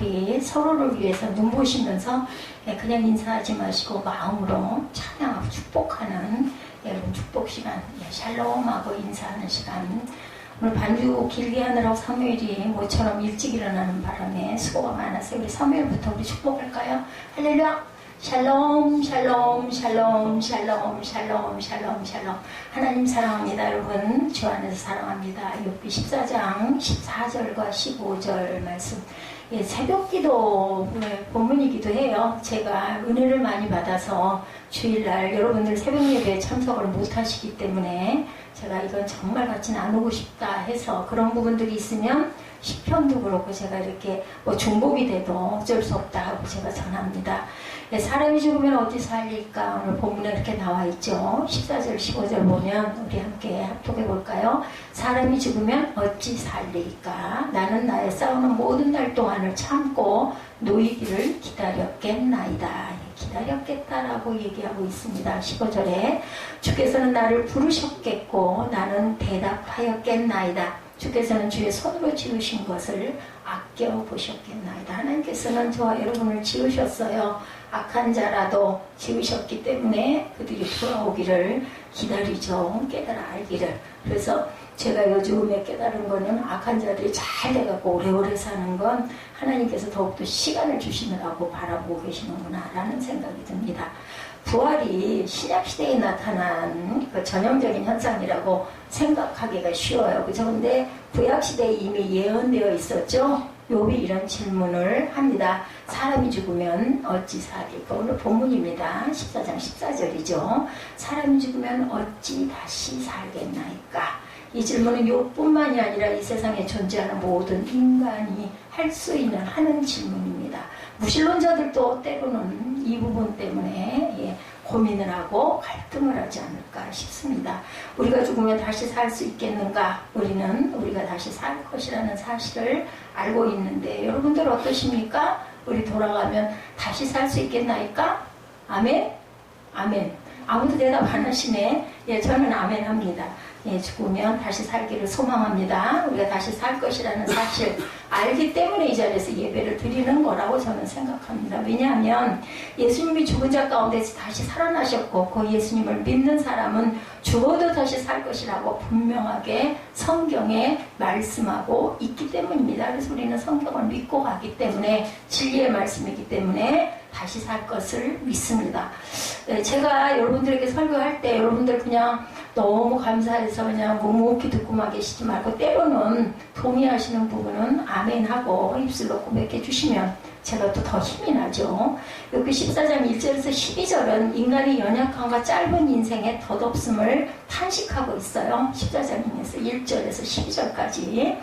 우리 서로를 위해서 눈부시면서 그냥 인사하지 마시고 마음으로 찬양하고 축복하는 여러분 축복 시간, 샬롬하고 인사하는 시간. 오늘 반주 길게 하느라고 사무엘이 모처럼 일찍 일어나는 바람에 수고가 많아서 우리 사무엘부터 우리 축복할까요? 할렐루야! 샬롬 샬롬 샬롬 샬롬 샬롬 샬롬 샬롬. 하나님 사랑합니다. 여러분 주 안에서 사랑합니다. 욥기 14장 14절과 15절 말씀, 새벽기도 본문이기도 해요. 제가 은혜를 많이 받아서 주일날 여러분들 새벽 예배에 참석을 못하시기 때문에 제가 이건 정말 같이 나누고 싶다 해서 그런 부분들이 있으면 시편도 그렇고 제가 이렇게 중복이 돼도 어쩔 수 없다 하고 제가 전합니다. 사람이 죽으면 어디 살릴까? 오늘 본문에 이렇게 나와 있죠. 14절 15절 보면 우리 함께 합독해 볼까요? 사람이 죽으면 어찌 살릴까? 나는 나의 싸우는 모든 날 동안을 참고 노이기를 기다렸겠나이다. 기다렸겠다라고 얘기하고 있습니다. 15절에 주께서는 나를 부르셨겠고 나는 대답하였겠나이다. 주께서는 주의 손으로 지으신 것을 아껴보셨겠나이다. 하나님께서는 저와 여러분을 지으셨어요. 악한 자라도 지으셨기 때문에 그들이 돌아오기를 기다리죠. 깨달아 알기를. 그래서 제가 요즘에 깨달은 거는 악한 자들이 잘 돼갖고 오래오래 사는 건 하나님께서 더욱더 시간을 주시느라고 바라보고 계시는구나 라는 생각이 듭니다. 부활이 신약시대에 나타난 그 전형적인 현상이라고 생각하기가 쉬워요. 그죠? 근데 구약시대에 이미 예언되어 있었죠? 욥이 이런 질문을 합니다. 사람이 죽으면 어찌 살릴까? 오늘 본문입니다. 14장 14절이죠. 사람이 죽으면 어찌 다시 살겠나이까? 이 질문은 욥뿐만이 아니라 이 세상에 존재하는 모든 인간이 할 수 있는 하는 질문입니다. 무신론자들도 때로는 이 부분 때문에 고민을 하고 갈등을 하지 않을까 싶습니다. 우리가 죽으면 다시 살 수 있겠는가? 우리가 다시 살 것이라는 사실을 알고 있는데 여러분들 어떠십니까? 우리 돌아가면 다시 살 수 있겠나이까? 아멘? 아멘. 아무도 대답 안 하시네. 저는 아멘 합니다. 죽으면 다시 살기를 소망합니다. 우리가 다시 살 것이라는 사실 알기 때문에 이 자리에서 예배를 드리는 거라고 저는 생각합니다. 왜냐하면 예수님이 죽은 자 가운데서 다시 살아나셨고 그 예수님을 믿는 사람은 죽어도 다시 살 것이라고 분명하게 성경에 말씀하고 있기 때문입니다. 그래서 우리는 성경을 믿고 가기 때문에 진리의 말씀이기 때문에 다시 살 것을 믿습니다. 제가 여러분들에게 설교할 때 여러분들 그냥 너무 감사해서 그냥 묵묵히 듣고만 계시지 말고 때로는 동의하시는 부분은 아멘하고 입술로 고백해 주시면 제가 또 더 힘이 나죠. 여기 14장 1절에서 12절은 인간의 연약함과 짧은 인생의 덧없음을 탄식하고 있어요. 14장에서 1절에서 12절까지.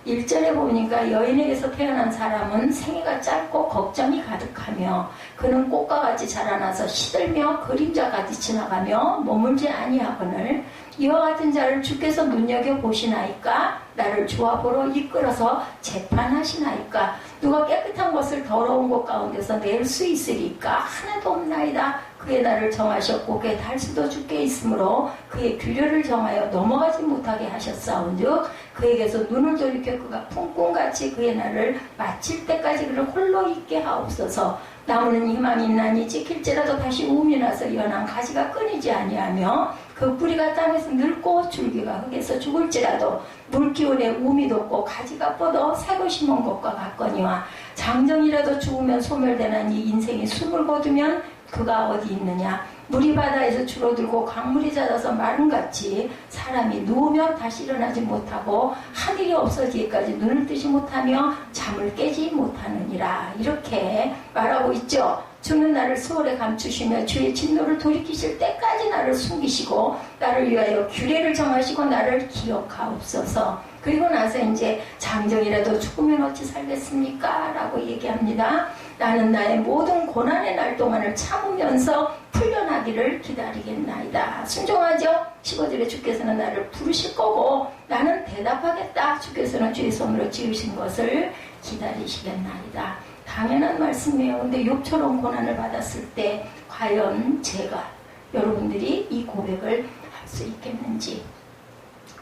1절에 보니까 여인에게서 태어난 사람은 생애가 짧고 걱정이 가득하며 그는 꽃과 같이 자라나서 시들며 그림자 같이 지나가며 머물지 아니하거늘 이와 같은 자를 주께서 눈여겨보시나이까? 나를 조합으로 이끌어서 재판하시나이까? 누가 깨끗한 것을 더러운 것 가운데서 낼 수 있으리까? 하나도 없나이다. 그의 날을 정하셨고 그의 달수도 주께 있으므로 그의 규례를 정하여 넘어가지 못하게 하셨사온즉 그에게서 눈을 돌이켜 그가 품꿈같이 그의 날을 마칠 때까지 그를 홀로 있게 하옵소서. 나무는 희망이 있나니 찍힐지라도 다시 우음이 나서 연한 가지가 끊이지 아니하며 그 뿌리가 땅에서 늙고 줄기가 흙에서 죽을지라도 물기운에 우음이 돋고 가지가 뻗어 새로 심은 것과 같거니와 장정이라도 죽으면 소멸되나니 인생이 숨을 거두면 그가 어디 있느냐? 물이 바다에서 줄어들고 강물이 잦아서 마름같이 사람이 누우면 다시 일어나지 못하고 하늘이 없어지기까지 눈을 뜨지 못하며 잠을 깨지 못하느니라. 이렇게 말하고 있죠. 주는 나를 수월에 감추시며 주의 진노를 돌이키실 때까지 나를 숨기시고 나를 위하여 규례를 정하시고 나를 기억하옵소서. 그리고 나서 이제 장정이라도 죽으면 어찌 살겠습니까? 라고 얘기합니다. 나는 나의 모든 고난의 날 동안을 참으면서 풀려나기를 기다리겠나이다. 순종하죠? 15절에 주께서는 나를 부르실 거고 나는 대답하겠다. 주께서는 주의 손으로 지으신 것을 기다리시겠나이다. 당연한 말씀이에요. 근데 욥처럼 고난을 받았을 때 과연 제가 여러분들이 이 고백을 할 수 있겠는지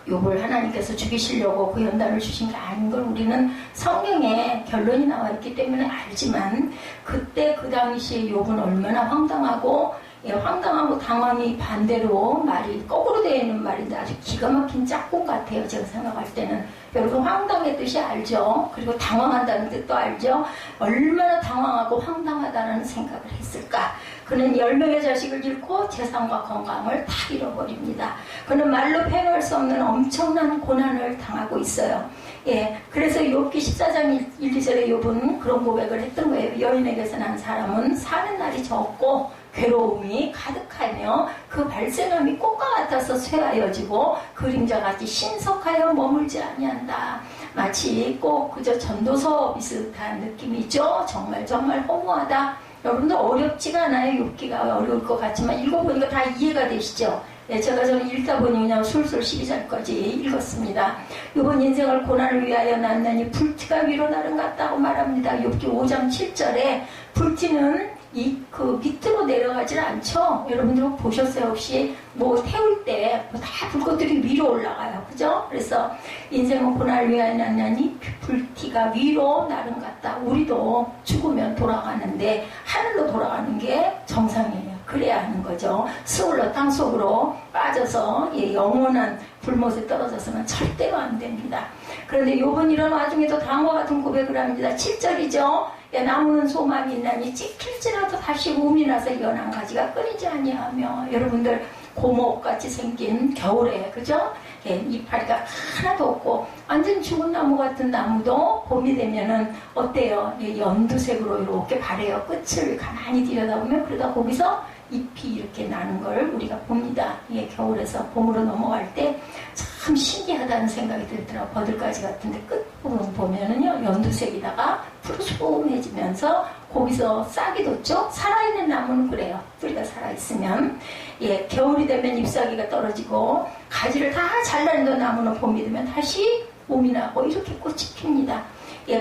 욥을 하나님께서 죽이시려고 그 연단을 주신 게 아닌 걸 우리는 성경에 결론이 나와 있기 때문에 알지만, 그때 그 당시에 욥은 얼마나 황당하고, 황당하고 당황이 반대로 말이 거꾸로 되어 있는 말인데 아주 기가 막힌 짝꿍 같아요. 제가 생각할 때는. 여러분, 황당의 뜻이 알죠? 그리고 당황한다는 뜻도 알죠? 얼마나 당황하고 황당하다는 생각을 했을까? 그는 10명의 자식을 잃고 재산과 건강을 다 잃어버립니다. 그는 말로 표현할 수 없는 엄청난 고난을 당하고 있어요. 그래서 욥기 14장 1, 2절에 욥은 그런 고백을 했던 거예요. 여인에게서 난 사람은 사는 날이 적고 괴로움이 가득하며 그 발생함이 꽃과 같아서 쇠하여지고 그림자같이 신속하여 머물지 아니한다. 마치 꼭 그저 전도서 비슷한 느낌이죠. 정말 허무하다. 여러분들 어렵지가 않아요. 욥기가 어려울 것 같지만 읽어보니까 다 이해가 되시죠? 제가 저는 읽다 보니 그냥 술술 12절까지 읽었습니다. 욥은 인생을 고난을 위하여 낳나니 불티가 위로 나른 같다고 말합니다. 욥기 5장 7절에 불티는 그 밑으로 내려가질 않죠. 여러분들 보셨어요? 혹시 뭐 태울 때 다 불꽃들이 위로 올라가요. 그죠? 그래서 인생은 고난을 위하여 낳나니 불티가 위로 나른 것 같다. 우리도 죽으면 돌아가는데 하늘로 돌아가는 게 정상이에요. 그래야 하는 거죠. 스올로 땅속으로 빠져서 영원한 불못에 떨어져서는 절대로 안 됩니다. 그런데 욥은 이런 와중에도 다음과 같은 고백을 합니다. 7절이죠. 나무는 소망이 있나니 찍힐지라도 다시 움이 나서 연한 가지가 끊이지 아니하며. 여러분들 고목같이 생긴 겨울에, 그죠? 이파리가 하나도 없고 완전 죽은 나무 같은 나무도 봄이 되면은 어때요? 연두색으로 이렇게 바래요. 끝을 가만히 들여다보면. 그러다 거기서 잎이 이렇게 나는 걸 우리가 봅니다. 겨울에서 봄으로 넘어갈 때 참 신기하다는 생각이 들더라고요. 버들가지 같은데 끝부분 보면은요, 연두색이다가 푸르스름해지면서 거기서 싹이 돋죠? 살아있는 나무는 그래요. 뿌리가 살아있으면. 겨울이 되면 잎사귀가 떨어지고 가지를 다 잘라낸 나무는 봄이 되면 다시 봄이 나고 이렇게 꽃이 핍니다.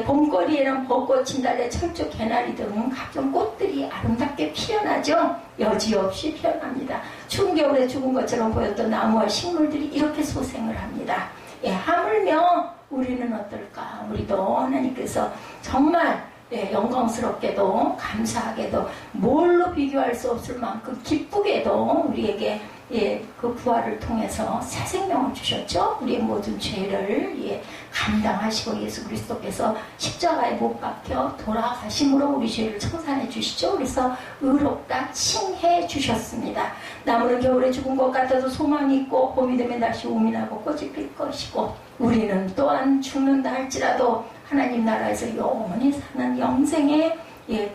봄거리에는 벚꽃, 진달래, 철쭉, 개나리 등 각종 꽃들이 아름답게 피어나죠. 여지없이 피어납니다. 추운 겨울에 죽은 것처럼 보였던 나무와 식물들이 이렇게 소생을 합니다. 하물며 우리는 어떨까? 우리도 하나님께서 정말 영광스럽게도 감사하게도 뭘로 비교할 수 없을 만큼 기쁘게도 우리에게 그 부활을 통해서 새 생명을 주셨죠. 우리의 모든 죄를 감당하시고 예수 그리스도께서 십자가에 못 박혀 돌아가심으로 우리 죄를 청산해 주시죠. 그래서 의롭다 칭해 주셨습니다. 나무는 겨울에 죽은 것 같아도 소망이 있고 봄이 되면 다시 우미 나고 꽃이 필 것이고 우리는 또한 죽는다 할지라도 하나님 나라에서 영원히 사는 영생의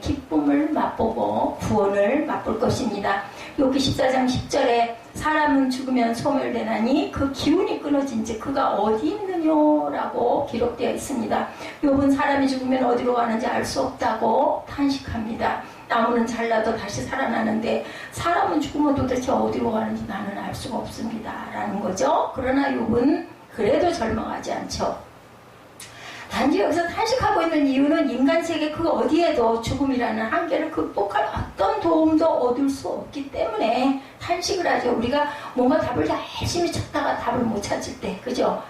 기쁨을 맛보고 구원을 맛볼 것입니다. 욥기 14장 10절에 사람은 죽으면 소멸되나니 그 기운이 끊어진지 그가 어디 있느냐라고 기록되어 있습니다. 욥은 사람이 죽으면 어디로 가는지 알 수 없다고 탄식합니다. 나무는 잘라도 다시 살아나는데 사람은 죽으면 도대체 어디로 가는지 나는 알 수가 없습니다. 라는 거죠. 그러나 욥은 그래도 절망하지 않죠. 단지 여기서 탄식하고 있는 이유는 인간 세계 그 어디에도 죽음이라는 한계를 극복할 어떤 도움도 얻을 수 없기 때문에 탄식을 하죠. 우리가 뭔가 답을 열심히 찾다가 답을 못 찾을 때, 그죠?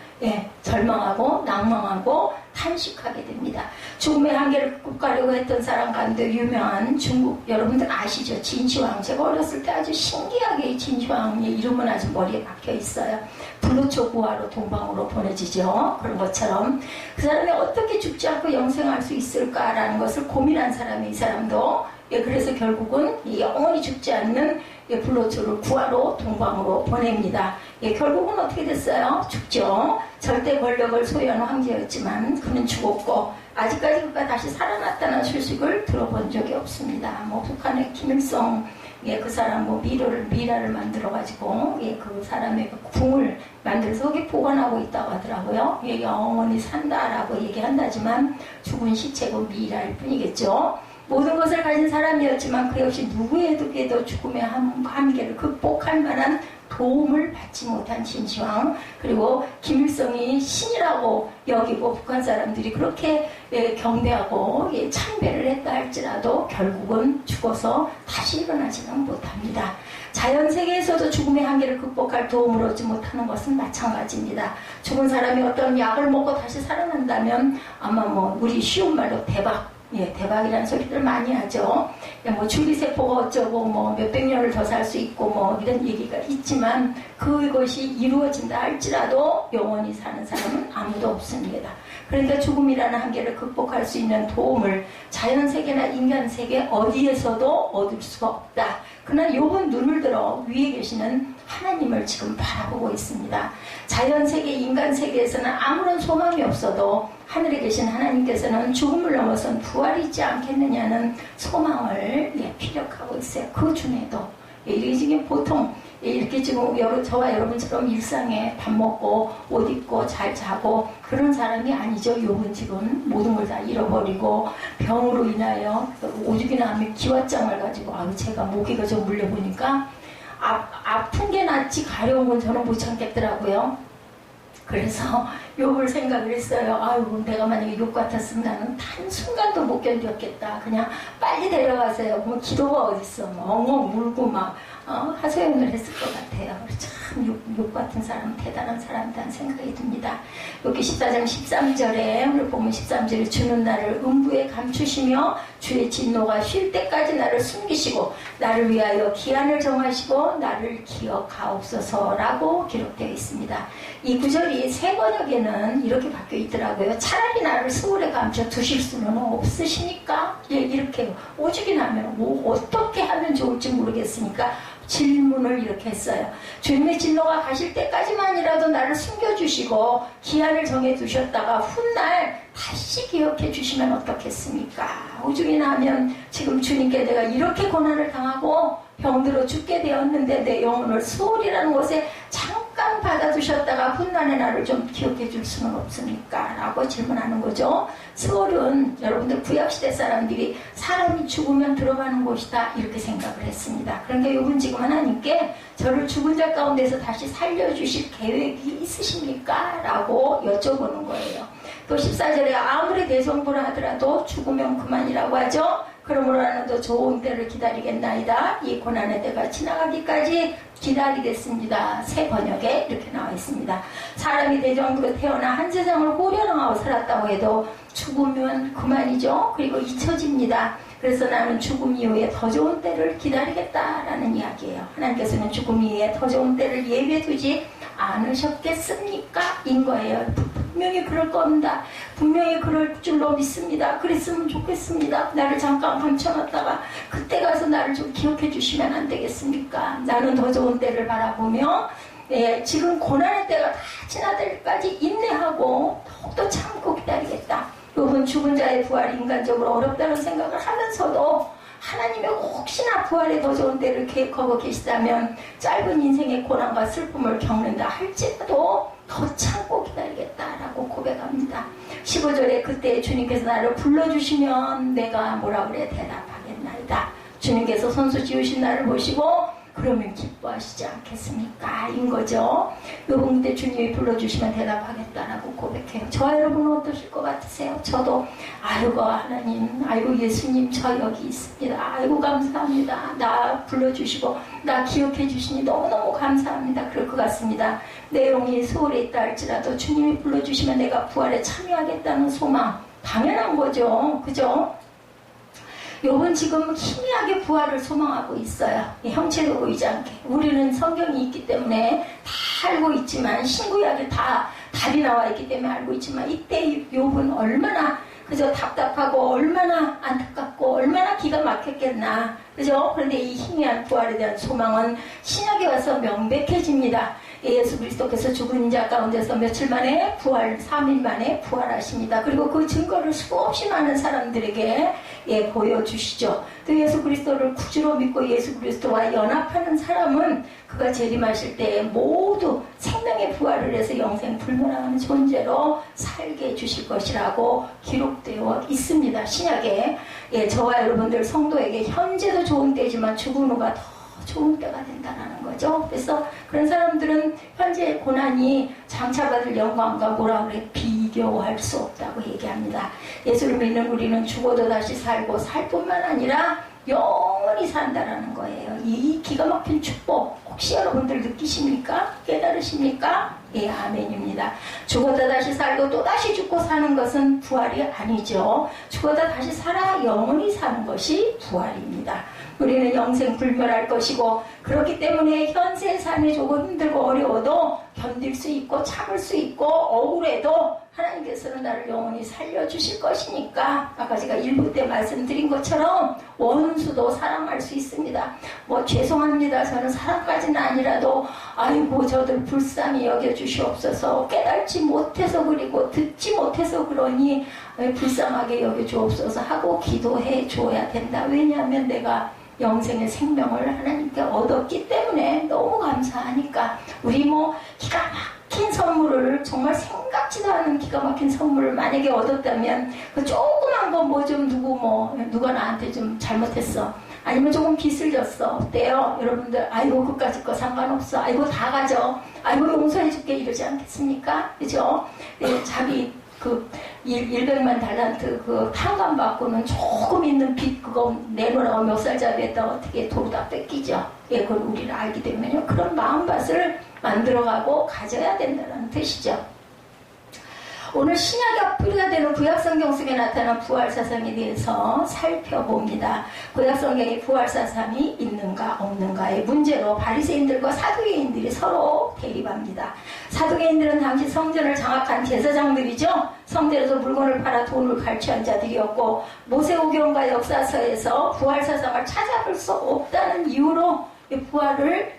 절망하고 낭망하고 탄식하게 됩니다. 죽음의 한계를 극복하려고 했던 사람 가운데 유명한 중국 여러분들 아시죠? 진시황. 제가 어렸을 때 아주 신기하게 이 진시황의 이름은 아주 머리에 박혀 있어요. 불로초 부하로 동방으로 보내지죠. 그런 것처럼 그 사람이 어떻게 죽지 않고 영생할 수 있을까라는 것을 고민한 사람이 이 사람도 그래서 결국은 영원히 죽지 않는 불로초를 구하러 동방으로 보냅니다. 결국은 어떻게 됐어요? 죽죠. 절대 권력을 소유한 황제였지만 그는 죽었고 아직까지 그가 다시 살아났다는 소식을 들어본 적이 없습니다. 북한의 김일성 그 사람 미라를 만들어가지고 그 사람의 그 궁을 만들어서 거기 보관하고 있다고 하더라고요. 영원히 산다라고 얘기한다지만 죽은 시체고 미라일 뿐이겠죠. 모든 것을 가진 사람이었지만 그 역시 누구에게도 죽음의 한계를 극복할 만한 도움을 받지 못한 진시황, 그리고 김일성이 신이라고 여기고 북한 사람들이 그렇게 경배하고 참배를 했다 할지라도 결국은 죽어서 다시 일어나지는 못합니다. 자연 세계에서도 죽음의 한계를 극복할 도움을 얻지 못하는 것은 마찬가지입니다. 죽은 사람이 어떤 약을 먹고 다시 살아난다면 아마 뭐 우리 쉬운 말로 대박, 대박이라는 소리들 많이 하죠. 뭐 줄기세포가 어쩌고 뭐 몇백 년을 더 살 수 있고 뭐 이런 얘기가 있지만 그것이 이루어진다 할지라도 영원히 사는 사람은 아무도 없습니다. 그러니까 죽음이라는 한계를 극복할 수 있는 도움을 자연세계나 인간세계 어디에서도 얻을 수가 없다. 그러나 욥은 눈을 들어 위에 계시는 하나님을 지금 바라보고 있습니다. 자연세계, 인간세계에서는 아무런 소망이 없어도 하늘에 계신 하나님께서는 죽음을 넘어선 부활이 있지 않겠느냐는 소망을 피력하고 있어요. 그 중에도 이게 지금 보통 이렇게 지금 저와 여러분처럼 일상에 밥 먹고 옷 입고 잘 자고 그런 사람이 아니죠. 욥은 지금 모든 걸 다 잃어버리고 병으로 인하여 오죽이나 하면 기왓장을 가지고 제가 모기가 좀 물려보니까 아픈 게 낫지 가려운 건 저는 못 참겠더라고요. 그래서 욥을 생각을 했어요. 아이고 내가 만약에 욥 같았으면 나는 한순간도 못 견뎠겠다. 그냥 빨리 데려가세요. 뭐 기도가 어딨어. 엉엉 울고 막 하소연을 했을 것 같아요. 참 욥 같은 사람 대단한 사람이라는 생각이 듭니다. 여기 14장 13절에 오늘 보면 13절에 주는 나를 음부에 감추시며 주의 진노가 쉴 때까지 나를 숨기시고 나를 위하여 기한을 정하시고 나를 기억하옵소서라고 기록되어 있습니다. 이 구절이 새 번역에는 이렇게 바뀌어 있더라고요. 차라리 나를 스올에 감춰 두실 수는 없으시니까 이렇게 오죽이 나면 뭐 어떻게 하면 좋을지 모르겠으니까 질문을 이렇게 했어요. 주님의 진노가 가실 때까지만이라도 나를 숨겨주시고 기한을 정해두셨다가 훗날 다시 기억해 주시면 어떻겠습니까? 오죽이나 하면 지금 주님께 내가 이렇게 고난을 당하고 병들어 죽게 되었는데 내 영혼을 수월이라는 곳에 잠깐 받아두셨다가 훗날의 나를 좀 기억해 줄 수는 없습니까? 라고 질문하는 거죠. 수월은 여러분들 구약시대 사람들이 사람이 죽으면 들어가는 곳이다 이렇게 생각을 했습니다. 그런데 욥은 지금 하나님께 저를 죽은 자 가운데서 다시 살려주실 계획이 있으십니까? 라고 여쭤보는 거예요. 또 14절에 아무리 대성부라 하더라도 죽으면 그만이라고 하죠. 그러므로 나는 더 좋은 때를 기다리겠나이다. 이 고난의 때가 지나가기까지 기다리겠습니다. 새 번역에 이렇게 나와 있습니다. 사람이 대정부로 태어나 한 세상을 호련하고 살았다고 해도 죽으면 그만이죠. 그리고 잊혀집니다. 그래서 나는 죽음 이후에 더 좋은 때를 기다리겠다라는 이야기예요. 하나님께서는 죽음 이후에 더 좋은 때를 예비해두지 않으셨겠습니까? 인 거예요. 분명히 그럴 겁니다. 분명히 그럴 줄로 믿습니다. 그랬으면 좋겠습니다. 나를 잠깐 감춰놨다가 그때 가서 나를 좀 기억해 주시면 안 되겠습니까? 나는 더 좋은 때를 바라보며 지금 고난의 때가 다 지나들 때까지 인내하고 더욱더 참고 기다리겠다. 욥은 죽은 자의 부활이 인간적으로 어렵다는 생각을 하면서도 하나님의 혹시나 부활에 더 좋은 때를 계획하고 계시다면 짧은 인생의 고난과 슬픔을 겪는다 할지라도 더 참고 기다리겠다라고 고백합니다. 15절에 그때 주님께서 나를 불러주시면 내가 뭐라 그래 대답하겠나이다. 주님께서 손수 지으신 나를 보시고 그러면 기뻐하시지 않겠습니까? 인 거죠. 요번 때 주님이 불러주시면 대답하겠다라고 고백해요. 저와 여러분은 어떠실 것 같으세요? 저도 아이고 하나님, 아이고 예수님 저 여기 있습니다. 아이고 감사합니다. 나 불러주시고 나 기억해 주시니 너무너무 감사합니다. 그럴 것 같습니다. 내용이 소홀해 있다 할지라도 주님이 불러주시면 내가 부활에 참여하겠다는 소망 당연한 거죠. 그죠? 욥은 지금 희미하게 부활을 소망하고 있어요. 형체도 보이지 않게. 우리는 성경이 있기 때문에 다 알고 있지만 신구약에 다 답이 나와 있기 때문에 알고 있지만 이때 욥은 얼마나 그저 답답하고 얼마나 안타깝고 얼마나 기가 막혔겠나. 그죠? 그런데 이 희미한 부활에 대한 소망은 신약에 와서 명백해집니다. 예수 그리스도께서 죽은 자 가운데서 며칠 만에 부활, 3일 만에 부활하십니다. 그리고 그 증거를 수없이 많은 사람들에게 보여주시죠. 또 예수 그리스도를 구주로 믿고 예수 그리스도와 연합하는 사람은 그가 재림하실 때 모두 생명의 부활을 해서 영생 불멸하는 존재로 살게 해주실 것이라고 기록되어 있습니다. 신약에 저와 여러분들 성도에게 현재도 좋은 때지만 죽은 후가 더 좋은 때가 된다는 거죠. 그래서 그런 사람들은 현재 고난이 장차받을 영광과 뭐라 그래 비교할 수 없다고 얘기합니다. 예수를 믿는 우리는 죽어도 다시 살고 살 뿐만 아니라 영원히 산다라는 거예요. 이 기가 막힌 축복 혹시 여러분들 느끼십니까? 깨달으십니까? 예, 아멘입니다. 죽어도 다시 살고 또 다시 죽고 사는 것은 부활이 아니죠. 죽어도 다시 살아 영원히 사는 것이 부활입니다. 우리는 영생 불멸할 것이고 그렇기 때문에 현세 삶이 조금 힘들고 어려워도 견딜 수 있고 참을 수 있고 억울해도 하나님께서는 나를 영원히 살려주실 것이니까 아까 제가 1부 때 말씀드린 것처럼 원수도 사랑할 수 있습니다. 뭐 죄송합니다. 저는 사랑까지는 아니라도 아이고 저들 불쌍히 여겨주시옵소서. 깨닫지 못해서 그리고 듣지 못해서 그러니 불쌍하게 여겨주옵소서 하고 기도해 줘야 된다. 왜냐하면 내가 영생의 생명을 하나님께 얻었기 때문에 너무 감사하니까 우리 뭐 기가 막힌 선물을 정말 생각지도 않은 기가 막힌 선물을 만약에 얻었다면 그 조그만 거 뭐 좀 누가 나한테 좀 잘못했어 아니면 조금 빚을 졌어 어때요? 여러분들 아이고 그까짓 거 상관없어 아이고 다 가져 아이고 용서해줄게 이러지 않겠습니까? 그죠? 자기 그 100만 달란트 그 탕감 받고는 조금 있는 빚 그거 내놓으라고 몇 살짜리 했다가 어떻게 도로 다 뺏기죠. 예, 그걸 우리는 알기 때문에요. 그런 마음밭을 만들어가고 가져야 된다는 뜻이죠. 오늘 신약의 뿌리가 되는 구약성경 속에 나타난 부활사상에 대해서 살펴봅니다. 구약성경에 부활사상이 있는가 없는가의 문제로 바리새인들과 사두개인들이 서로 대립합니다. 사두개인들은 당시 성전을 장악한 제사장들이죠. 성전에서 물건을 팔아 돈을 갈취한 자들이었고 모세오경과 역사서에서 부활사상을 찾아볼 수 없다는 이유로 부활을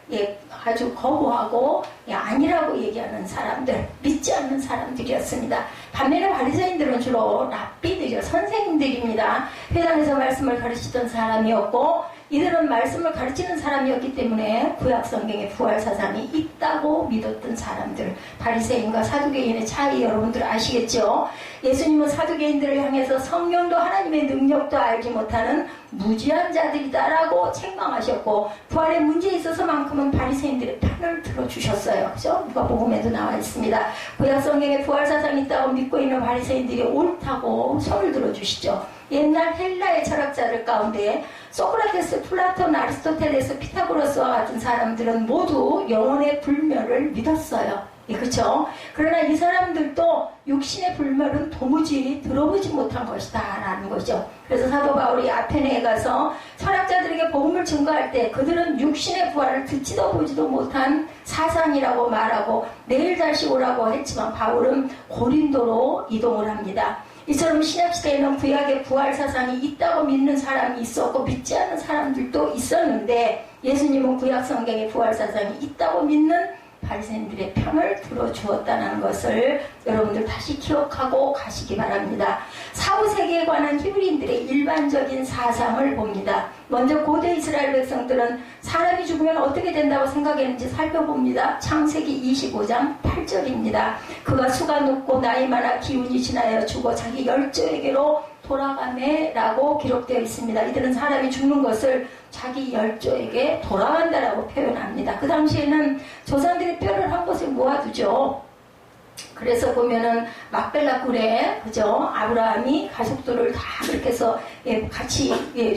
아주 거부하고 아니라고 얘기하는 사람들, 믿지 않는 사람들이었습니다. 반면에 바리새인들은 주로 랍비들이요, 선생님들입니다. 회당에서 말씀을 가르치던 사람이었고 이들은 말씀을 가르치는 사람이었기 때문에 구약성경에 부활사상이 있다고 믿었던 사람들. 바리새인과 사두개인의 차이 여러분들 아시겠죠? 예수님은 사두개인들을 향해서 성령도 하나님의 능력도 알지 못하는 무지한 자들이다라고 책망하셨고 부활의 문제에 있어서만큼은 바리새인들의 편을 들어주셨어요. 그죠? 누가복음에도 나와 있습니다. 구약성경에 부활사상이 있다고 믿고 있는 바리새인들이 옳다고 손을 들어주시죠. 옛날 헬라의 철학자들 가운데 소크라테스, 플라톤, 아리스토텔레스, 피타고라스와 같은 사람들은 모두 영혼의 불멸을 믿었어요. 예, 그렇죠? 그러나 이 사람들도 육신의 불멸은 도무지 들어보지 못한 것이다 라는 거죠. 그래서 사도 바울이 아테네에 가서 철학자들에게 복음을 증거할 때 그들은 육신의 부활을 듣지도 보지도 못한 사상이라고 말하고 내일 다시 오라고 했지만 바울은 고린도로 이동을 합니다. 이처럼 신약시대에는 구약의 부활사상이 있다고 믿는 사람이 있었고 믿지 않는 사람들도 있었는데 예수님은 구약성경에 부활사상이 있다고 믿는 바리새인들의 편을 들어주었다는 것을 여러분들 다시 기억하고 가시기 바랍니다. 사후세계에 관한 히브리인들의 일반적인 사상을 봅니다. 먼저 고대 이스라엘 백성들은 사람이 죽으면 어떻게 된다고 생각했는지 살펴봅니다. 창세기 25장 8절입니다. 그가 수가 높고 나이 많아 기운이 지나여 죽어 자기 열조에게로 돌아가매라고 기록되어 있습니다. 이들은 사람이 죽는 것을 자기 열조에게 돌아간다라고 표현합니다. 그 당시에는 조상들이 뼈를 한 곳에 모아두죠. 그래서 보면은 막벨라 굴에 그죠? 아브라함이 가족들을 다 그렇게 해서 같이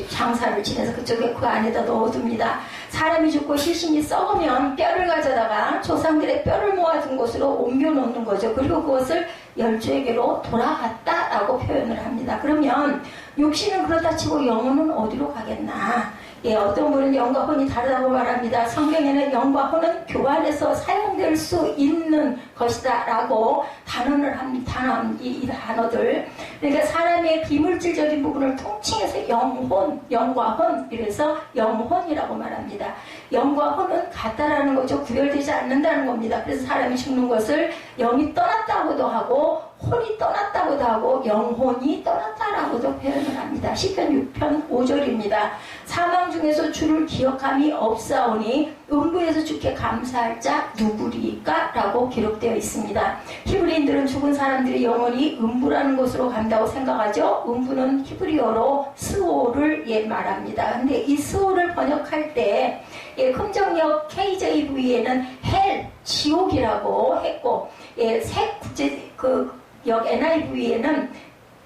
장사를 지내서 그쪽에 그 안에다 넣어둡니다. 사람이 죽고 시신이 썩으면 뼈를 가져다가 조상들의 뼈를 모아둔 곳으로 옮겨놓는 거죠. 그리고 그것을 열조에게로 돌아갔다라고 표현을 합니다. 그러면 육신은 그렇다 치고 영혼은 어디로 가겠나? 어떤 분은 영과 혼이 다르다고 말합니다. 성경에는 영과 혼은 교환해서 사용될 수 있는 것이다 라고 단언을 합니다. 이 단어들. 그러니까 사람의 비물질적인 부분을 통칭해서 영혼, 영과 혼, 이래서 영혼이라고 말합니다. 영과 혼은 같다라는 거죠. 구별되지 않는다는 겁니다. 그래서 사람이 죽는 것을 영이 떠났다고도 하고 혼이 떠났다고도 하고 영혼이 떠났다라고도 표현을 합니다. 시편 6편 5절입니다. 사망 중에서 주를 기억함이 없사오니 음부에서 주께 감사할 자 누구리까? 라고 기록되어 있습니다. 히브리인들은 죽은 사람들의 영혼이 음부라는 곳으로 간다고 생각하죠. 음부는 히브리어로 스오를 말합니다. 근데 이 스오를 번역할 때 금정역 KJV에는 헬, 지옥이라고 했고 새 국제 역 NIV에는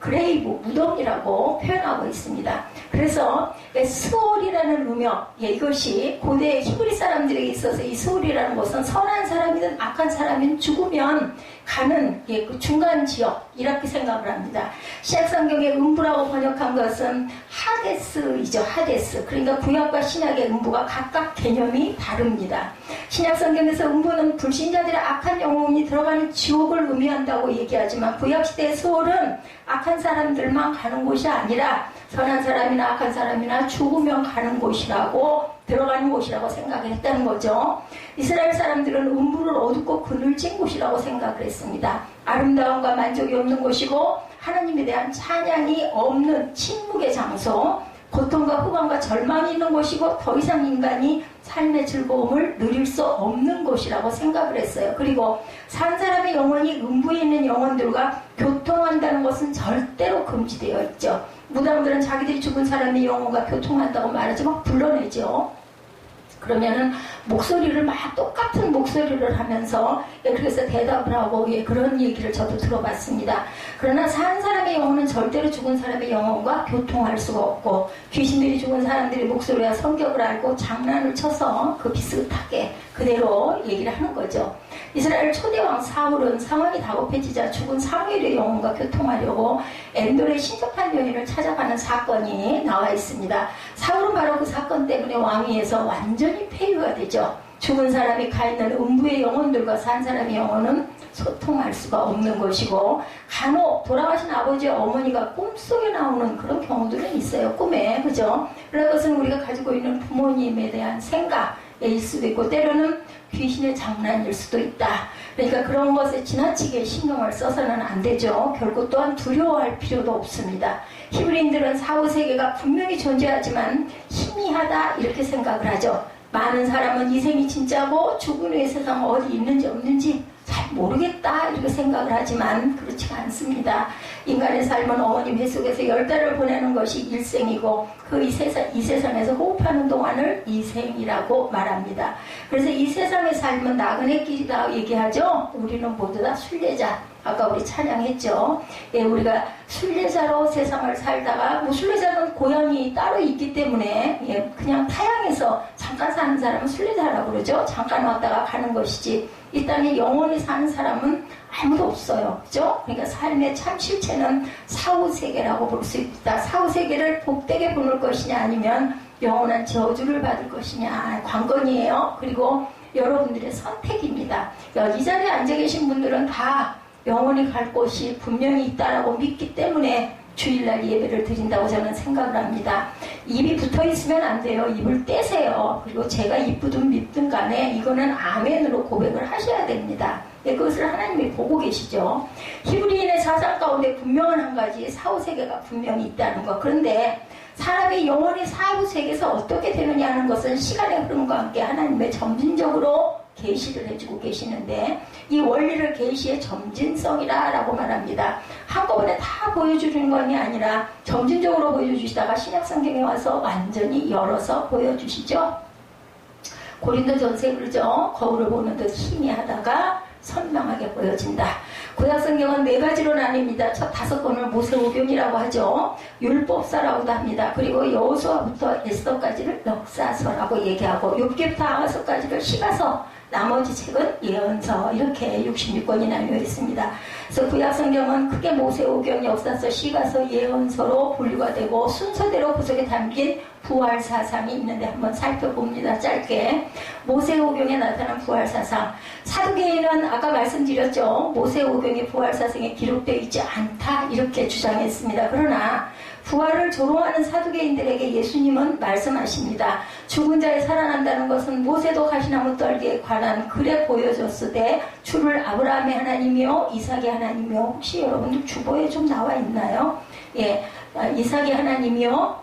그레이브, 무덤이라고 표현하고 있습니다. 그래서 스올이라는 음역, 이것이 고대 히브리 사람들에게 있어서 이 스올이라는 것은 선한 사람이든 악한 사람이든 죽으면 가는 그 중간 지역 이렇게 생각을 합니다. 신약성경의 음부라고 번역한 것은 하데스이죠. 하데스. 그러니까 구약과 신약의 음부가 각각 개념이 다릅니다. 신약성경에서 음부는 불신자들의 악한 영혼이 들어가는 지옥을 의미한다고 얘기하지만 구약시대의 스올은 악한 사람들만 가는 곳이 아니라 선한 사람이나 악한 사람이나 죽으면 가는 곳이라고 들어가는 곳이라고 생각을 했다는 거죠. 이스라엘 사람들은 음부를 어둡고 그늘진 곳이라고 생각을 했습니다. 아름다움과 만족이 없는 곳이고 하나님에 대한 찬양이 없는 침묵의 장소, 고통과 후반과 절망이 있는 곳이고 더 이상 인간이 삶의 즐거움을 누릴 수 없는 곳이라고 생각을 했어요. 그리고 산 사람의 영혼이 음부에 있는 영혼들과 교통한다는 것은 절대로 금지되어 있죠. 무당들은 자기들이 죽은 사람의 영혼과 교통한다고 말하지 막 불러내죠. 그러면은 목소리를 막 똑같은 목소리를 하면서 그래서 대답을 하고 그런 얘기를 저도 들어봤습니다. 그러나 산 사람의 영혼은 절대로 죽은 사람의 영혼과 교통할 수가 없고 귀신들이 죽은 사람들의 목소리와 성격을 알고 장난을 쳐서 그 비슷하게 그대로 얘기를 하는 거죠. 이스라엘 초대왕 사울은 상황이 다급해지자 죽은 사무엘의 영혼과 교통하려고 엔돌의 신접한 여인을 찾아가는 사건이 나와 있습니다. 사울은 바로 그 사건 때문에 왕위에서 완전히 폐위가 되죠. 죽은 사람이 가 있는 음부의 영혼들과 산 사람의 영혼은 소통할 수가 없는 것이고 간혹 돌아가신 아버지와 어머니가 꿈속에 나오는 그런 경우들은 있어요. 꿈에. 그죠? 그런 것은 우리가 가지고 있는 부모님에 대한 생각일 수도 있고 때로는 귀신의 장난일 수도 있다. 그러니까 그런 것에 지나치게 신경을 써서는 안 되죠. 결국 또한 두려워할 필요도 없습니다. 히브리인들은 사후세계가 분명히 존재하지만 희미하다 이렇게 생각을 하죠. 많은 사람은 이 생이 진짜고 죽은 후의 세상 어디 있는지 없는지 잘 모르겠다 이렇게 생각을 하지만 그렇지가 않습니다. 인간의 삶은 어머니 뱃속에서 10달을 보내는 것이 일생이고 그 이 세상에서 호흡하는 동안을 이생이라고 말합니다. 그래서 이 세상의 삶은 나그네 길이라고 얘기하죠. 우리는 모두 다 순례자. 아까 우리 찬양했죠. 우리가 순례자로 세상을 살다가 순례자는 고향이 따로 있기 때문에 그냥 타향에서 잠깐 사는 사람은 순례자라고 그러죠. 잠깐 왔다가 가는 것이지 이 땅에 영원히 사는 사람은 아무도 없어요. 그죠? 그러니까 삶의 참 실체는 사후세계라고 볼 수 있다. 사후세계를 복되게 보낼 것이냐 아니면 영원한 저주를 받을 것이냐 관건이에요. 그리고 여러분들의 선택입니다. 이 자리에 앉아 계신 분들은 다 영원히 갈 곳이 분명히 있다라고 믿기 때문에 주일날 예배를 드린다고 저는 생각을 합니다. 입이 붙어 있으면 안 돼요. 입을 떼세요. 그리고 제가 이쁘든 밉든 간에 이거는 아멘으로 고백을 하셔야 됩니다. 그것을 하나님이 보고 계시죠. 히브리인의 사상 가운데 분명한 한 가지 사후세계가 분명히 있다는 것. 그런데 사람이 영원히 사후세계에서 어떻게 되느냐 하는 것은 시간의 흐름과 함께 하나님의 점진적으로 계시를 해주고 계시는데 이 원리를 계시의 점진성이라고 말합니다. 한꺼번에 다 보여주는 것이 아니라 점진적으로 보여주시다가 신약성경에 와서 완전히 열어서 보여주시죠. 고린도전서에 그러죠. 거울을 보는 듯 희미하다가 선명하게 보여진다. 구약성경은 4가지로 나뉩니다. 첫 5권을 모세오경이라고 하죠. 율법서라고도 합니다. 그리고 여호수아부터 에스더까지를 역사서라고 얘기하고 욥기부터 아하서까지를 시가서, 나머지 책은 예언서, 이렇게 66권이 나뉘어 있습니다. 그래서 구약성경은 크게 모세오경, 역사서, 시가서, 예언서로 분류가 되고 순서대로 그 속에 담긴 부활사상이 있는데 한번 살펴봅니다. 짧게. 모세오경에 나타난 부활사상. 사두개인은 아까 말씀드렸죠. 모세오경의 부활사상에 기록되어 있지 않다 이렇게 주장했습니다. 그러나 부활을 조롱하는 사두개인들에게 예수님은 말씀하십니다. 죽은 자에 살아난다는 것은 모세도 가시나무 떨기에 관한 글에 보여줬으되 주를 아브라함의 하나님이요 이삭의 하나님이요. 혹시 여러분들 주보에 좀 나와 있나요? 이삭의 하나님이요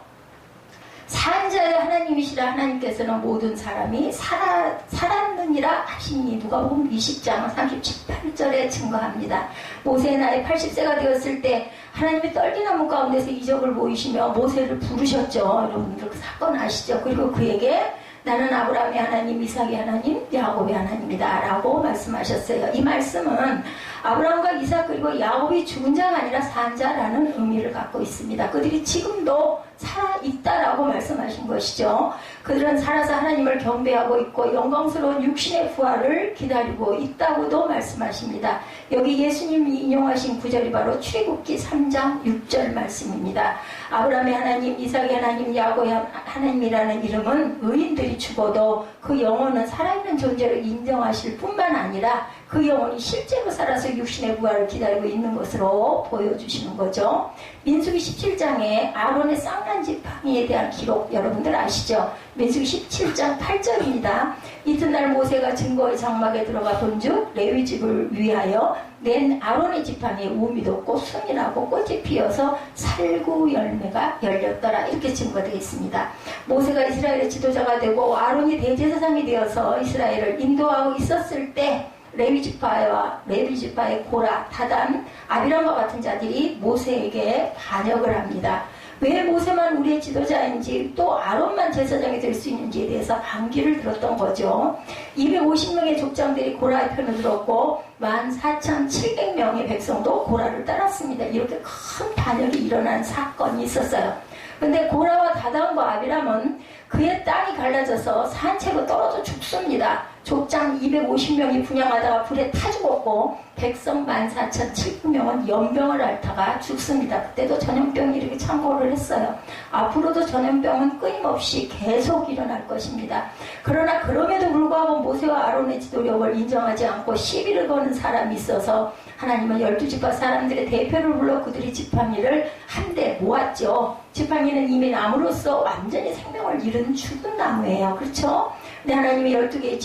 산자의 하나님이시라. 하나님께서는 모든 사람이 살았느니라 하시니 누가복음 20장 38절에 증거합니다. 모세의 나이 80세가 되었을 때 하나님이 떨기나무 가운데서 이적을 보이시며 모세를 부르셨죠. 여러분들 그 사건 아시죠? 그리고 그에게 나는 아브라함의 하나님, 이삭의 하나님, 야곱의 하나님이다 라고 말씀하셨어요. 이 말씀은 아브라함과 이삭 그리고 야곱이 죽은 자가 아니라 산 자라는 의미를 갖고 있습니다. 그들이 지금도 살아있다라고 말씀하신 것이죠. 그들은 살아서 하나님을 경배하고 있고 영광스러운 육신의 부활을 기다리고 있다고도 말씀하십니다. 여기 예수님이 인용하신 구절이 바로 출애굽기 3장 6절 말씀입니다. 아브라함의 하나님, 이삭의 하나님, 야곱의 하나님이라는 이름은 의인들이 죽어도 그 영혼은 살아있는 존재로 인정하실 뿐만 아니라 그 영혼이 실제로 살아서 육신의 부활을 기다리고 있는 것으로 보여주시는 거죠. 민수기 17장에 아론의 쌍난 지팡이에 대한 기록 여러분들 아시죠? 민수기 17장 8절입니다. 이튿날 모세가 증거의 장막에 들어가 본즉 레위 집을 위하여 낸 아론의 지팡이에 우음이 돋고 순이 나고 꽃이 피어서 살구 열매가 열렸더라. 이렇게 증거되어 있습니다. 모세가 이스라엘의 지도자가 되고 아론이 대제사장이 되어서 이스라엘을 인도하고 있었을 때 레위 지파의 고라, 다단, 아비람과 같은 자들이 모세에게 반역을 합니다. 왜 모세만 우리의 지도자인지 또 아론만 제사장이 될 수 있는지에 대해서 반기를 들었던 거죠. 250명의 족장들이 고라의 편을 들었고 14,700명의 백성도 고라를 따랐습니다. 이렇게 큰 반역이 일어난 사건이 있었어요. 근데 고라와 다단과 아비람은 그의 땅이 갈라져서 산채로 떨어져 죽습니다. 족장 250명이 분양하다가 불에 타 죽었고 백성 14,700명은 연병을 앓다가 죽습니다. 그때도 전염병이 이렇게 창궐을 했어요. 앞으로도 전염병은 끊임없이 계속 일어날 것입니다. 그러나 그럼에도 불구하고 모세와 아론의 지도력을 인정하지 않고 시비를 거는 사람이 있어서 하나님은 12지파 사람들의 대표를 불러 그들이 지팡이를 한데 모았죠. 지팡이는 이미 나무로서 완전히 생명을 잃은 죽은 나무예요. 그렇죠? 근데 하나님이 12개의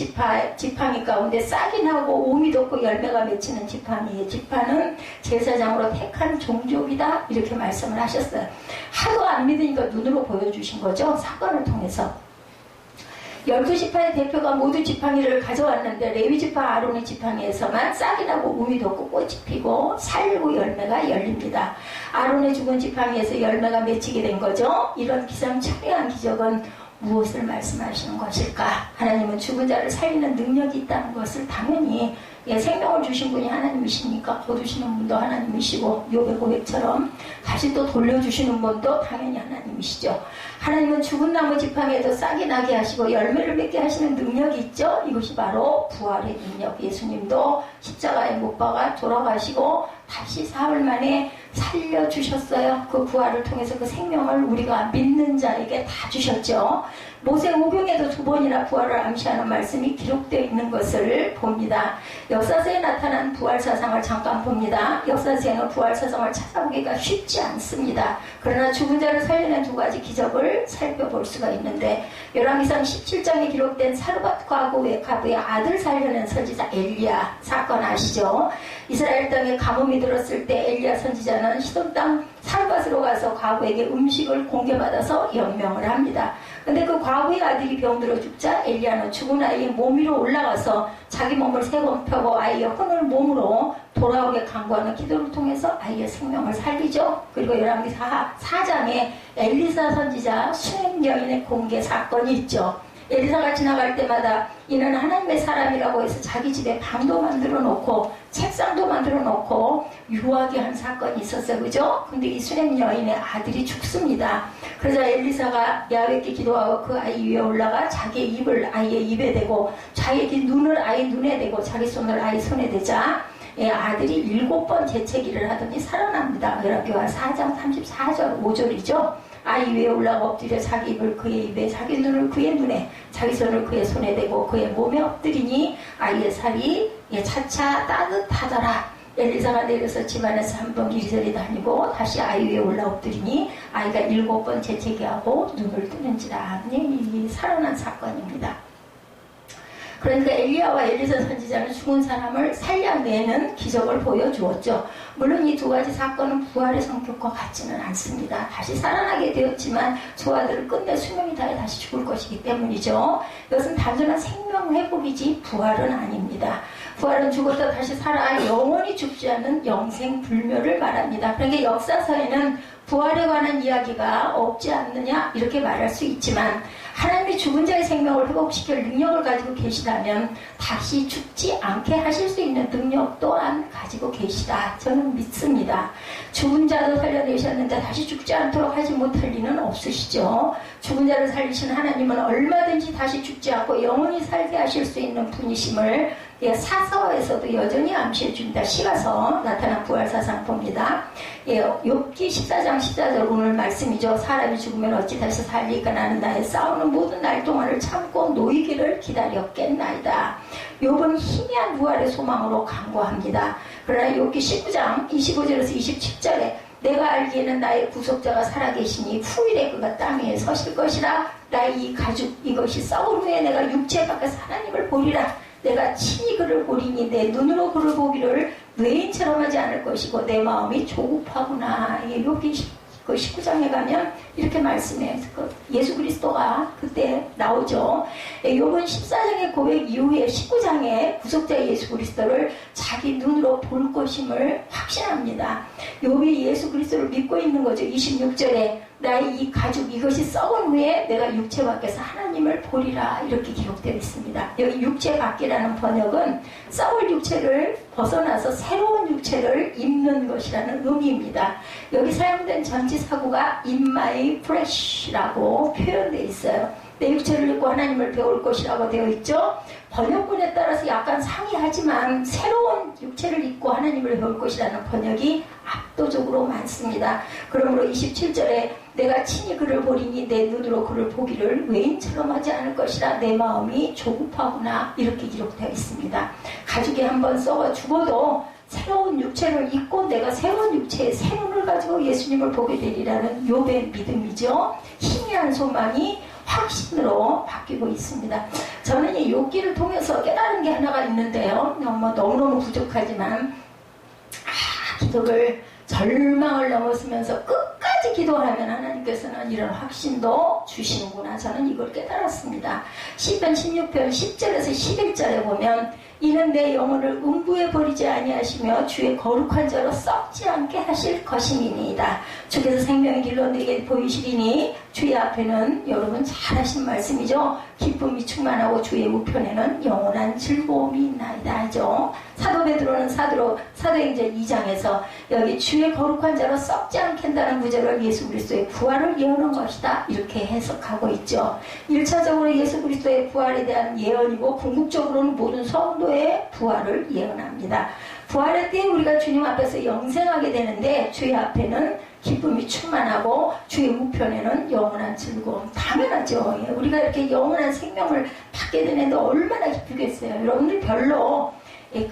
지팡이 가운데 싹이 나고 우음이 돋고 열매가 맺히는 지팡이의 지파는 제사장으로 택한 종족이다. 이렇게 말씀을 하셨어요. 하도 안 믿으니까 눈으로 보여주신 거죠. 사건을 통해서. 12지파의 대표가 모두 지팡이를 가져왔는데 레위지파 아론의 지팡이에서만 싹이 나고 우음이 돋고 꽃이 피고 살구 열매가 열립니다. 아론의 죽은 지팡이에서 열매가 맺히게 된 거죠. 이런 기상천외한 기적은 무엇을 말씀하시는 것일까? 하나님은 죽은 자를 살리는 능력이 있다는 것을 당연히 생명을 주신 분이 하나님이시니까 거두시는 분도 하나님이시고 욥의 고백처럼 다시 또 돌려주시는 분도 당연히 하나님이시죠. 하나님은 죽은 나무 지팡이에도 싹이 나게 하시고 열매를 맺게 하시는 능력이 있죠. 이것이 바로 부활의 능력. 예수님도 십자가에 못 박아 돌아가시고 다시 사흘 만에 살려주셨어요. 그 부활을 통해서 그 생명을 우리가 믿는 자에게 다 주셨죠. 모세 오경에도 2번이나 부활을 암시하는 말씀이 기록되어 있는 것을 봅니다. 역사서에 나타난 부활 사상을 잠깐 봅니다. 역사서에는 부활 사상을 찾아보기가 쉽지 않습니다. 그러나 죽은 자를 살리는 2가지 기적을 살펴볼 수가 있는데 열왕기상 17장에 기록된 사르밧 과부의 아들 살려낸 선지자 엘리야 사건 아시죠? 이스라엘 땅에 가뭄이 들었을 때 엘리야 선지자는 시돈 땅 사르밧으로 가서 과부에게 음식을 공개받아서 연명을 합니다. 근데 그 과부의 아들이 병들어 죽자 엘리야는 죽은 아이의 몸 위로 올라가서 자기 몸을 3번 펴고 아이의 혼을 몸으로 돌아오게 간구하는 기도를 통해서 아이의 생명을 살리죠. 그리고 열왕기 4장에 엘리사 선지자 수행 여인의 공개 사건이 있죠. 엘리사가 지나갈 때마다 이는 하나님의 사람이라고 해서 자기 집에 방도 만들어 놓고 책상도 만들어 놓고 유하게 한 사건이 있었어요. 그죠? 근데 이 수냄 여인의 아들이 죽습니다. 그러자 엘리사가 야훼께 기도하고 그 아이 위에 올라가 자기의 입을 아이의 입에 대고 자기 눈을 아이 눈에 대고 자기 손을 아이 손에 대자 아들이 7번 재채기를 하더니 살아납니다. 열왕기하 4장 34절 5절이죠. 아이 위에 올라가 엎드려 자기 입을 그의 입에 자기 눈을 그의 눈에 자기 손을 그의 손에 대고 그의 몸에 엎드리니 아이의 살이 차차 따뜻하더라. 엘리사가 내려서 집안에서 한 번 이리저리 다니고 다시 아이 위에 올라 엎드리니 아이가 7번 재채기하고 눈을 뜨는지라. 살아난 사건입니다. 그러니까 엘리야와 엘리사 선지자는 죽은 사람을 살려내는 기적을 보여주었죠. 물론 이 2가지 사건은 부활의 성격과 같지는 않습니다. 다시 살아나게 되었지만 소아들을 끝내 수명이 다해 다시 죽을 것이기 때문이죠. 이것은 단순한 생명 회복이지 부활은 아닙니다. 부활은 죽었다 다시 살아 영원히 죽지 않는 영생불멸을 말합니다. 그러니까 역사서에는 부활에 관한 이야기가 없지 않느냐 이렇게 말할 수 있지만 하나님이 죽은 자의 생명을 회복시킬 능력을 가지고 계시다면 다시 죽지 않게 하실 수 있는 능력 또한 가지고 계시다. 저는 믿습니다. 죽은 자도 살려내셨는데 다시 죽지 않도록 하지 못할 리는 없으시죠. 죽은 자를 살리신 하나님은 얼마든지 다시 죽지 않고 영원히 살게 하실 수 있는 분이심을 사서에서도 여전히 암시해 줍니다. 시가서 나타난 부활사상 봅니다. 욥기 14장 14절 오늘 말씀이죠. 사람이 죽으면 어찌 다시 살리까 나는 나의 싸우는 모든 날 동안을 참고 노이기를 기다렸겠나이다. 욥은 희미한 부활의 소망으로 간구합니다. 그러나 욥기 19장 25절에서 27절에 내가 알기에는 나의 구속자가 살아계시니 후일에 그가 땅 위에 서실 것이라. 나의 이 가죽 이것이 썩은 후에 내가 육체 밖에서 하나님을 보리라. 내가 친히 그를 보리니 내 눈으로 그를 보기를 외인처럼 하지 않을 것이고 내 마음이 조급하구나. 이게 욥기 19장에 가면 이렇게 말씀해요. 예수 그리스도가 그때 나오죠. 욥은 14장의 고백 이후에 19장에 구속자 예수 그리스도를 자기 눈으로 볼 것임을 확신합니다. 욥이 예수 그리스도를 믿고 있는 거죠. 26절에 나의 이 가죽 이것이 썩은 후에 내가 육체 밖에서 하나님을 보리라 이렇게 기록되어 있습니다. 여기 육체 밖이라는 번역은 썩을 육체를 벗어나서 새로운 육체를 입는 것이라는 의미입니다. 여기 사용된 전치사구가 in my flesh라고 표현되어 있어요. 내 육체를 입고 하나님을 배울 것이라고 되어 있죠. 번역본에 따라서 약간 상이하지만 새로운 육체를 입고 하나님을 배울 것이라는 번역이 압도적으로 많습니다. 그러므로 27절에 내가 친히 그를 보리니 내 눈으로 그를 보기를 외인처럼 하지 않을 것이라. 내 마음이 조급하구나 이렇게 기록되어 있습니다. 가죽이 한번 썩어 죽어도 새로운 육체를 입고 내가 새로운 육체의 새 눈을 가지고 예수님을 보게 되리라는 욥의 믿음이죠. 희미한 소망이 확신으로 바뀌고 있습니다. 저는 이 욥기를 통해서 깨달은 게 하나가 있는데요. 너무너무 부족하지만 기도를 절망을 넘어서면서 끝까지 기도하면 하나님께서는 이런 확신도 주시는구나. 저는 이걸 깨달았습니다. 시편 16편 10절에서 11절에 보면 이는 내 영혼을 음부에 버리지 아니하시며 주의 거룩한 자로 썩지 않게 하실 것임이니이다. 주께서 생명의 길로 내게 보이시리니 주의 앞에는 여러분 잘 하신 말씀이죠. 기쁨이 충만하고 주의 우편에는 영원한 즐거움이 있나이다 하죠. 사도 베드로는 사도행전 2장에서 여기 주의 거룩한 자로 썩지 않겠다는 구절을 예수 그리스도의 부활을 예언한 것이다 이렇게 해석하고 있죠. 1차적으로 예수 그리스도의 부활에 대한 예언이고 궁극적으로는 모든 성도의 부활을 예언합니다. 부활의 때에 우리가 주님 앞에서 영생하게 되는데 주의 앞에는 기쁨이 충만하고 주의 우편에는 영원한 즐거움. 당연하죠. 우리가 이렇게 영원한 생명을 받게 되는데 얼마나 기쁘겠어요. 여러분들 별로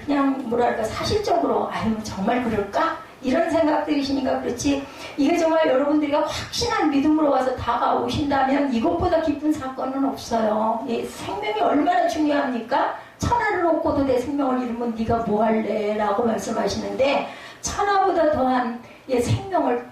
그냥 뭐랄까 사실적으로 아유 정말 그럴까? 이런 생각들이시니까 그렇지 이게 정말 여러분들이 확신한 믿음으로 와서 다가오신다면 이것보다 기쁜 사건은 없어요. 생명이 얼마나 중요합니까? 천하를 얻고도 내 생명을 잃으면 네가 뭐 할래? 라고 말씀하시는데 천하보다 더한 생명을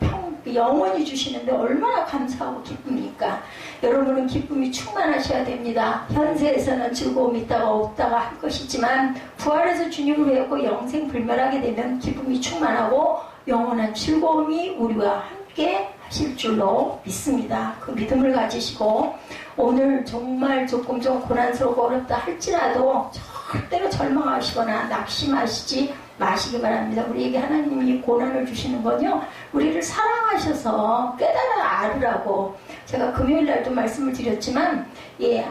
영원히 주시는데 얼마나 감사하고 기쁩니까? 여러분은 기쁨이 충만하셔야 됩니다. 현세에서는 즐거움이 있다가 없다가 할 것이지만 부활해서 주님을 배웠고 영생불멸하게 되면 기쁨이 충만하고 영원한 즐거움이 우리와 함께 하실 줄로 믿습니다. 그 믿음을 가지시고 오늘 정말 조금 좀 고난스럽고 어렵다 할지라도 절대로 절망하시거나 낙심하시지 마시기 바랍니다. 우리에게 하나님이 고난을 주시는 건요 우리를 사랑하셔서 깨달아 알으라고. 제가 금요일날도 말씀을 드렸지만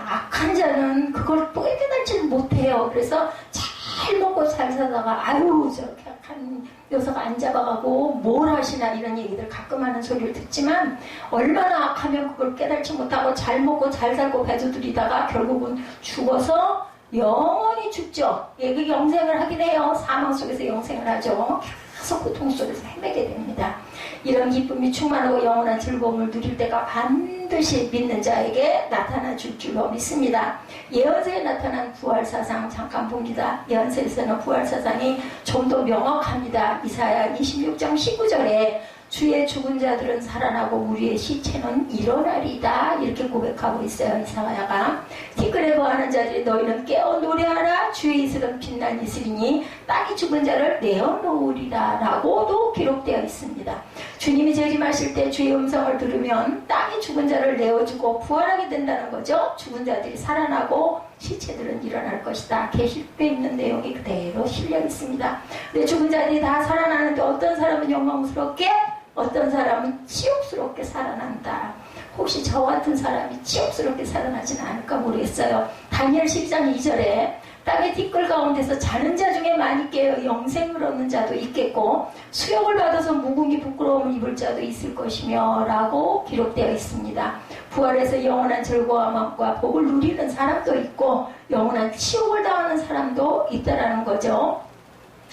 악한 자는 그걸 깨달지는 못해요. 그래서 잘 먹고 잘 살다가 아유 저렇게 악한 녀석 안 잡아가고 뭘 하시나 이런 얘기들 가끔 하는 소리를 듣지만 얼마나 악하면 그걸 깨달지 못하고 잘 먹고 잘 살고 배도들이다가 결국은 죽어서 영원히 죽죠. 그 영생을 하긴 해요. 사망 속에서 영생을 하죠. 계속 고통 속에서 헤매게 됩니다. 이런 기쁨이 충만하고 영원한 즐거움을 누릴 때가 반드시 믿는 자에게 나타나 줄 줄로 믿습니다. 예언서에 나타난 부활사상 잠깐 봅니다. 예언서에서는 부활사상이 좀 더 명확합니다. 이사야 26장 19절에 주의 죽은 자들은 살아나고 우리의 시체는 일어나리다. 이렇게 고백하고 있어요. 이사야가. 티끌에 거하는 자들이 너희는 깨어 노래하라. 주의 이슬은 빛난 이슬이니 땅이 죽은 자를 내어놓으리라 라고도 기록되어 있습니다. 주님이 재림하실 때 주의 음성을 들으면 땅이 죽은 자를 내어주고 부활하게 된다는 거죠. 죽은 자들이 살아나고 시체들은 일어날 것이다. 계시록에 있는 내용이 그대로 실려 있습니다. 근데 죽은 자들이 다 살아나는데 어떤 사람은 영광스럽게, 어떤 사람은 치욕스럽게 살아난다. 혹시 저 같은 사람이 치욕스럽게 살아나지는 않을까 모르겠어요. 다니엘 10장 2절에 땅의 티끌 가운데서 자는 자 중에 많이 깨어 영생을 얻는 자도 있겠고 수욕을 받아서 무궁히 부끄러움을 입을 자도 있을 것이며 라고 기록되어 있습니다. 부활해서 영원한 즐거움과 복을 누리는 사람도 있고 영원한 치욕을 당하는 사람도 있다라는 거죠.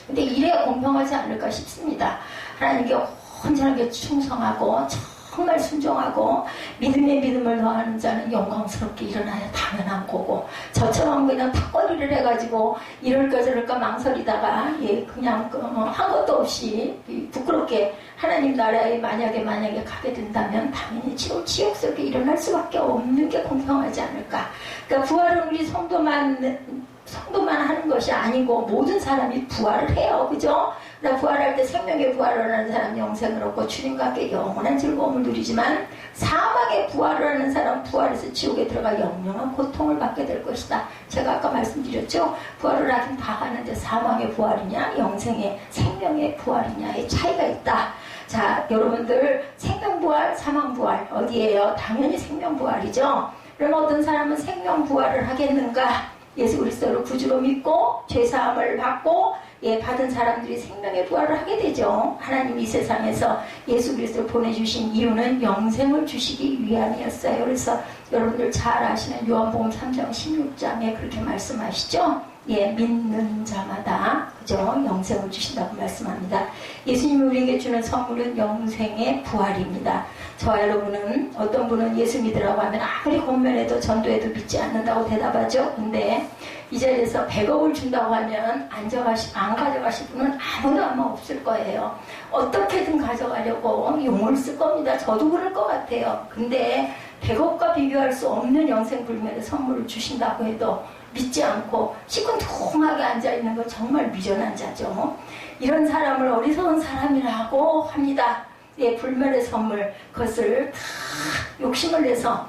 근데 이래야 공평하지 않을까 싶습니다. 하나님께 온전하게 충성하고 정말 순종하고 믿음에 믿음을 더하는 자는 영광스럽게 일어나야 당연한 거고, 저처럼 그냥 턱걸이를 해가지고 이럴까 저럴까 망설이다가 그냥 한 것도 없이 부끄럽게 하나님 나라에 만약에 가게 된다면 당연히 치욕스럽게 일어날 수밖에 없는 게 공평하지 않을까. 그러니까 부활은 우리 성도만 하는 것이 아니고 모든 사람이 부활을 해요. 그죠? 그러니까 부활할 때 생명의 부활을 하는 사람 영생을 얻고 주님과 함께 영원한 즐거움을 누리지만 사망의 부활을 하는 사람 부활해서 지옥에 들어가 영영한 고통을 받게 될 것이다. 제가 아까 말씀드렸죠? 부활을 하긴 다 하는데 사망의 부활이냐 영생의 생명의 부활이냐의 차이가 있다. 자, 여러분들 생명부활 사망부활 어디예요? 당연히 생명부활이죠. 그럼 어떤 사람은 생명부활을 하겠는가? 예수 그리스도를 구주로 믿고 죄사함을 받고 받은 사람들이 생명의 부활을 하게 되죠. 하나님이 이 세상에서 예수 그리스도를 보내주신 이유는 영생을 주시기 위함이었어요. 그래서 여러분들 잘 아시는 요한복음 3장 16장에 그렇게 말씀하시죠. 믿는 자마다 그죠? 영생을 주신다고 말씀합니다. 예수님이 우리에게 주는 선물은 영생의 부활입니다. 저와 여러분은 어떤 분은 예수 믿으라고 하면 아무리 권면해도 전도해도 믿지 않는다고 대답하죠. 근데 이 자리에서 100억을 준다고 하면 안 가져가실 분은 아무도 아마 없을 거예요. 어떻게든 가져가려고 용을 쓸 겁니다. 저도 그럴 것 같아요. 근데 100억과 비교할 수 없는 영생불멸의 선물을 주신다고 해도 믿지 않고 시큰둥하게 앉아있는 건 정말 미련한 자죠. 이런 사람을 어리석은 사람이라고 합니다. 불멸의 선물, 그것을 다 욕심을 내서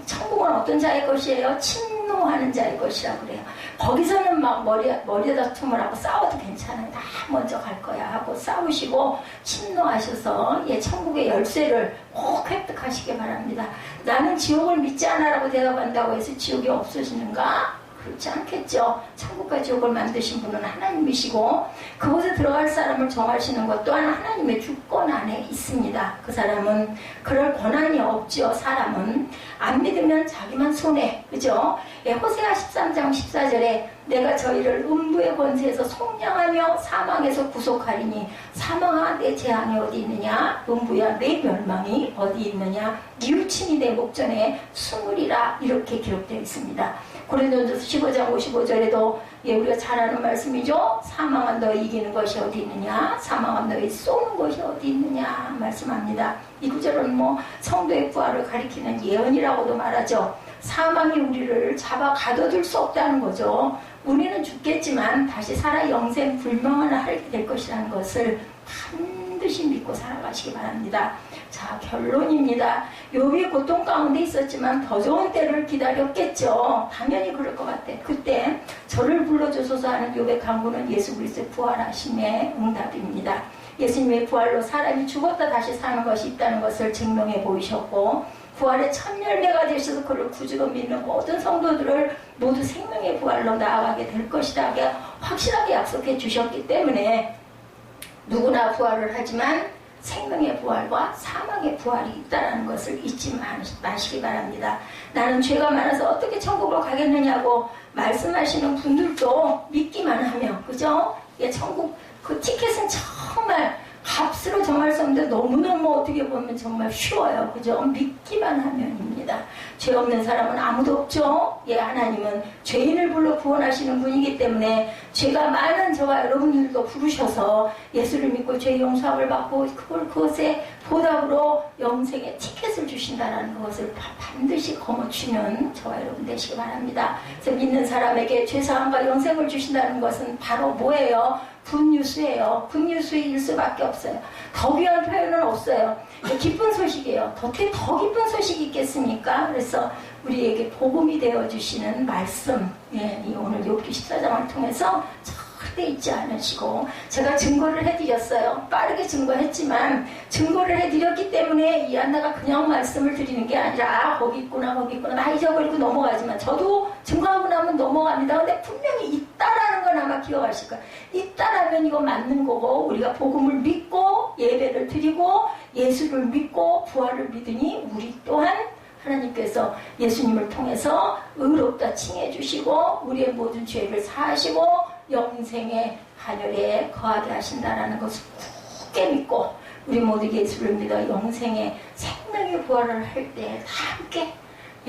천국은 어떤 자의 것이에요? 침노하는 자의 것이라고 그래요. 거기서는 막 머리에 다툼을 하고 싸워도 괜찮아요. 나 먼저 갈 거야 하고 싸우시고 침노하셔서 천국의 열쇠를 꼭 획득하시기 바랍니다. 나는 지옥을 믿지 않아라고 대답한다고 해서 지옥이 없어지는가? 그렇지 않겠죠. 천국과 지옥을 만드신 분은 하나님이시고 그곳에 들어갈 사람을 정하시는 것 또한 하나님의 주권 안에 있습니다. 그 사람은 그럴 권한이 없죠. 사람은 안 믿으면 자기만 손해. 그죠? 호세아 13장 14절에 내가 저희를 음부의 권세에서 속량하며 사망에서 구속하리니 사망아 내 재앙이 어디 있느냐, 음부야 내 멸망이 어디 있느냐, 뉘우침이 내 목전에 숨으리라. 이렇게 기록되어 있습니다. 고린도전서 15장 55절에도 우리가 잘 아는 말씀이죠. 사망은 너희 이기는 것이 어디 있느냐, 사망은 너희 쏘는 것이 어디 있느냐 말씀합니다. 이 구절은 성도의 부활을 가리키는 예언이라고도 말하죠. 사망이 우리를 잡아 가둬둘 수 없다는 거죠. 우리는 죽겠지만 다시 살아 영생 불명을 하게 될 것이라는 것을 반드시 믿고 살아가시기 바랍니다. 자, 결론입니다. 욥이 고통 가운데 있었지만 더 좋은 때를 기다렸겠죠. 당연히 그럴 것 같아. 그때 저를 불러주소서 하는 욥의 간구는 예수 그리스도의 부활하심의 응답입니다. 예수님의 부활로 사람이 죽었다 다시 사는 것이 있다는 것을 증명해 보이셨고 부활의 첫 열매가 되셔서 그를 구주로 믿는 모든 성도들을 모두 생명의 부활로 나아가게 될 것이다 확실하게 약속해 주셨기 때문에 누구나 부활을 하지만 생명의 부활과 사망의 부활이 있다는 것을 잊지 마시기 바랍니다. 나는 죄가 많아서 어떻게 천국으로 가겠느냐고 말씀하시는 분들도 믿기만 하면, 그죠? 천국 그 티켓은 정말 값으로 정할 수 없는데 너무너무 어떻게 보면 정말 쉬워요. 그죠? 믿기만 하면입니다. 죄 없는 사람은 아무도 없죠. 예, 하나님은 죄인을 불러 구원하시는 분이기 때문에 죄가 많은 저와 여러분들도 부르셔서 예수를 믿고 죄 용서함을 받고 그것에 보답으로 영생의 티켓을 주신다는 것을 반드시 거머쥐는 저와 여러분 되시기 바랍니다. 그래서 믿는 사람에게 죄사함과 영생을 주신다는 것은 바로 뭐예요? 굿뉴스예요. 굿뉴스일 수밖에 없어요. 더 귀한 표현은 없어요. 기쁜 소식이에요. 어떻게 더 기쁜 소식이 있겠습니까? 그래서 우리에게 복음이 되어주시는 말씀, 예, 오늘 욥기 14장을 통해서 절대 잊지 않으시고, 제가 증거를 해드렸어요. 빠르게 증거했지만 증거를 해드렸기 때문에 이 안나가 그냥 말씀을 드리는 게 아니라 거기 있구나 다 잊어버리고 넘어가지만 저도 증거하고 나면 넘어갑니다. 근데 분명히 있다라는 건 아마 기억하실 거예요. 있다라면 이거 맞는 거고, 우리가 복음을 믿고 예배를 드리고 예수를 믿고 부활을 믿으니 우리 또한 하나님께서 예수님을 통해서 의롭다 칭해 주시고 우리의 모든 죄를 사하시고 영생의 하늘에 거하게 하신다라는 것을 굳게 믿고 우리 모두 예수를 믿어 영생의 생명의 부활을 할 때 다 함께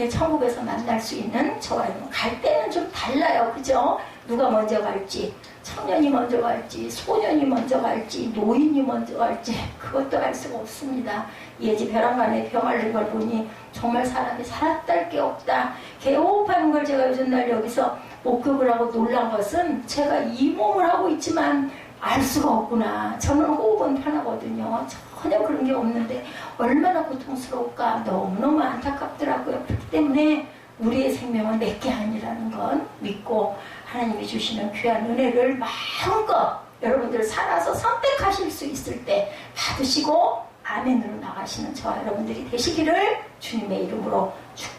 천국에서 만날 수 있는 저와 여러분. 갈 때는 좀 달라요. 그죠? 누가 먼저 갈지, 청년이 먼저 갈지, 소년이 먼저 갈지, 노인이 먼저 갈지, 그것도 알 수가 없습니다. 예지 벼랑간에 병 앓는 걸 보니 정말 사람이 살았달 게 없다. 개호흡하는 걸 제가 요즘 날 여기서 목격을 하고 놀란 것은 제가 이 몸을 하고 있지만 알 수가 없구나. 저는 호흡은 편하거든요. 전혀 그런 게 없는데 얼마나 고통스러울까. 너무너무 안타깝더라고요. 그렇기 때문에 우리의 생명은 내게 아니라는 건 믿고 하나님이 주시는 귀한 은혜를 마음껏 여러분들 살아서 선택하실 수 있을 때 받으시고 아멘으로 나가시는 저와 여러분들이 되시기를 주님의 이름으로 축복합니다.